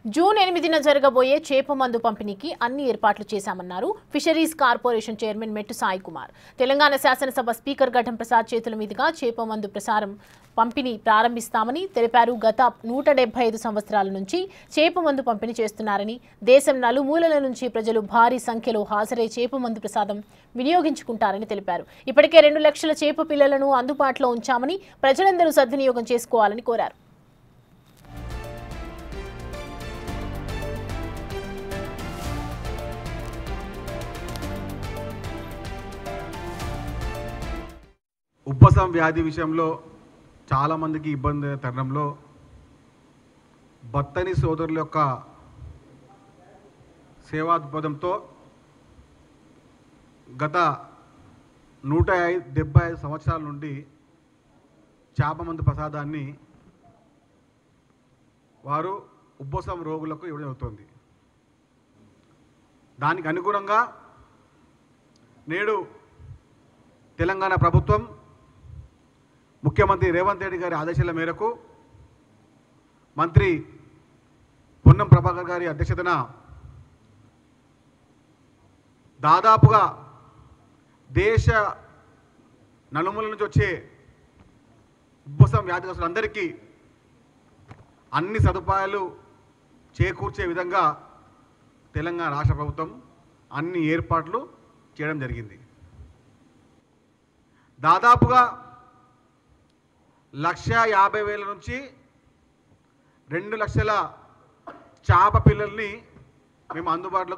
June 8న జరగబోయే చేప మందు పంపిణీకి అన్ని ఏర్పాట్లు చేశామన్నారు ఫిషరీస్ కార్పొరేషన్ చైర్మన్ మెట్టు సాయి కుమార్. తెలంగాణ శాసనసభ స్పీకర్ ఘటం ప్రసాద్ చేతుల మీదుగా చేప మందు పంపిణీ ప్రారంభిస్తామని తెలిపారు. గత 175 సంవత్సరాల నుంచి చేప మందు పంపిణీ చేస్తున్నారని, దేశం నలుమూలల నుంచి ప్రజలు భారీ సంఖ్యలో హాజరై చేప మందు ప్రసాదం వినియోగించుకుంటారని తెలిపారు. ఇప్పటికే 2 లక్షల చేప పిల్లలను అందుబాటులో ఉంచామని, ప్రజలందరూ సద్వినియోగం చేసుకోవాలని కోరారు. ఉబ్బసం వ్యాధి విషయంలో చాలామందికి ఇబ్బంది తరుణంలో బత్తని సోదరుల యొక్క సేవా దృక్పథంతో గత 175 సంవత్సరాల నుండి చేప మందు ప్రసాదాన్ని వారు ఉబ్బసం రోగులకు ఇవ్వడం జరుగుతుంది. దానికి అనుగుణంగా నేడు తెలంగాణ ప్రభుత్వం ముఖ్యమంత్రి రేవంత్ రెడ్డి గారి ఆదేశాల మేరకు మంత్రి పొన్నం ప్రభాకర్ గారి అధ్యక్షతన దాదాపుగా దేశ నలుమూల నుంచి వచ్చే ఉబ్బసం వ్యాధిగ్రస్తులందరికీ అన్ని సదుపాయాలు చేకూర్చే విధంగా తెలంగాణ రాష్ట్ర ప్రభుత్వం అన్ని ఏర్పాట్లు చేయడం జరిగింది. దాదాపుగా 1,50,000 నుంచి 2 లక్షల చేప పిల్లల్ని మేము అందుబాటులో